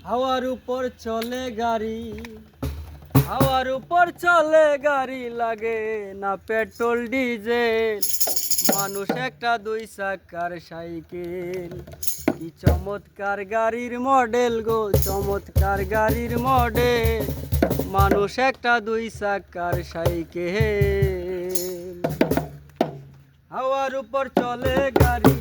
হাওয়ার উপর চলে গাড়ি, হাওয়ার উপর চলে গাড়ি, লাগে না পেট্রোল ডিজেল। মানুষ একটা দুই চাকার সাইকেল, কি চমৎকার গাড়ির মডেল গো, চমৎকার গাড়ির মডেল। মানুষ একটা দুই চাকার সাইকেল, হাওয়ার উপর চলে গাড়ি,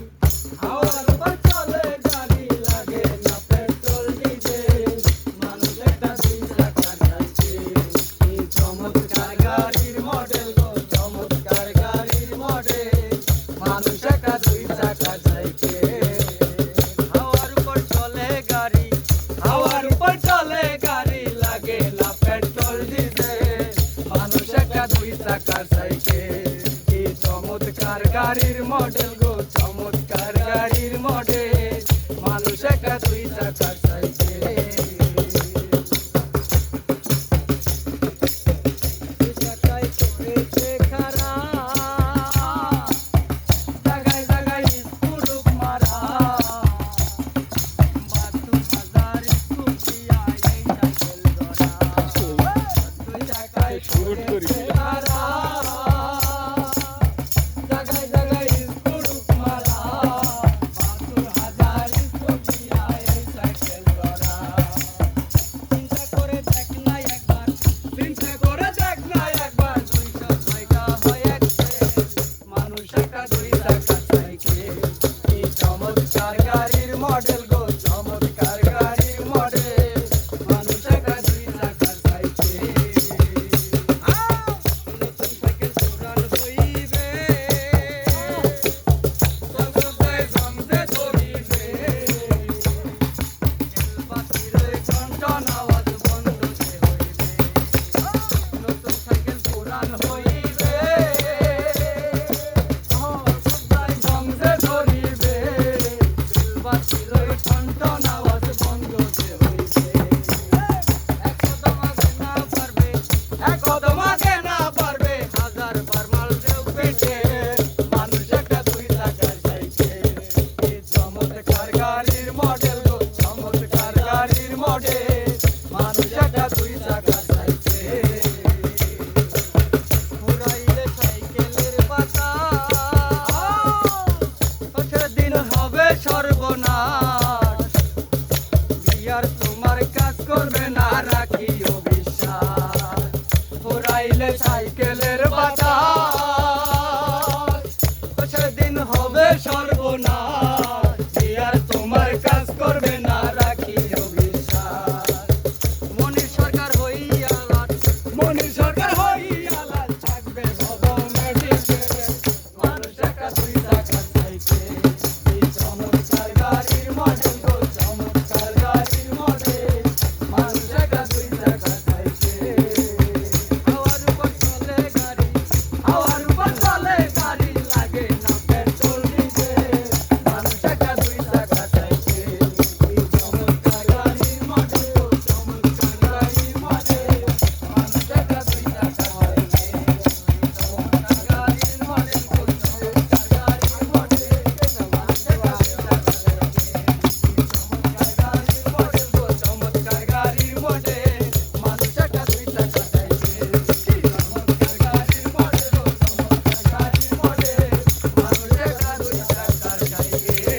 হাওয়ার উপর চলে গাড়ি, লাগে না পেট্রোল ডিজেল। মানুষ একটা দুই চাকার সাইকেল, কি চমৎকার গাড়ির মডেল গো, চমৎকার গাড়ির মডেল। মানুষ একটা দুই চাকার সাইকেল, হাওয়ার উপর চলে গাড়ি, হাওয়ার উপর চলে গাড়ি, লাগে না পেট্রোল ডিজেল। মানুষ একটা দুই চাকার সাইকেল, কি চমৎকার গাড়ির মডেল গো, চমৎকার গাড়ির মডেল। মানুষ একটা দুই চাকার সাইকেল, দুই চাকায় করেছে খারাপ, জাগায় জাগায় স্কুল মারা। ৭২,০০০ স্কুটি আয় এই সাইকেল ধরা, দুই চাকায় করেছে খারাপ, জাগায় জাগায় স্কুল মারা। ৭২,০০০ স্কুটি আয় এই সাইকেল ধরা। চিন্তা করে দেখ না একবার, চিন্তা করে দেখ না একবার, ২০০ হয় এক্সেল। মানুষ একটা দুই চাকার সাইকেল, কি চমৎকার গাড়ির মডেল গো, চমৎকার গাড়ির মডেল। মানুষ একটা দুই চাকার সাইকেল, নতুন সাইকেল পুরান হইবে, চলতে জমতে ধরিবে। বাতির ঘন্টন আওয়াজ বন্ধ যে হইবে, নতুন সাইকেল পুরান হইবে, সদাই জমতে ধরিবে। বাতির ঘন্টন আওয়াজ বন্ধ যে হইবে। এক কদম আগে না পারবে, ১,০০০ বার মাল দেও পেটে। মানুষ একটা দুই চাকার সাইকেল, কি চমৎকার গাড়ির মডেল গো, চমৎকার গাড়ির মডেল। মানুষ একটা দুই চাকার সাইকেল, ঘুরাইলে সাইকেলের পাতা, সেদিন হবে সর্বনাশ। বিয়ার তোমার কাজ করবে না, রাখিও বিশ্বাস। ঘুরাইলে সাইকেলের বাতাস, সেদিন হবে সর্বনাশ। বিয়ার তোমার কাজ করবে না, রাখিও বিশ্বাস। মনির সরকার হইয়া লাট, মনির সরকার হইয়া লাট, থাকবে ভবনের ডিজে। মানুষ একটা দুই চাকার সাইকেল, কি চমৎকার গাড়ির মডেল গো, চমৎকার গাড়ির মডেল। মানুষ একটা দুই চাকার সাইকেল, হাওয়ার উপর চলে গাড়ি, হাওয়ার উপর চলে গাড়ি, লাগে না পেট্রোল ডিজেল। মানুষ একটা দুই চাকার সাইকেল, কি চমৎকার গাড়ির মডেল গো, চমৎকার গাড়ির মডেল। মানুষ একটা দুই চাকার সাইকেল, চমৎকার গাড়ির মডেল গো, চমৎকার গাড়ির মডেল। মানুষ একটা দুই চাকার সাইকেল, চমৎকার গাড়ির মডেল গো, চমৎকার গাড়ির মডেল। মানুষ একটা দুই চাকার সাইকেল, চমৎকার গাড়ির মডেল গো, চমৎকার গাড়ির মডেল। মানুষ একটা দুই চাকার সাইকেল।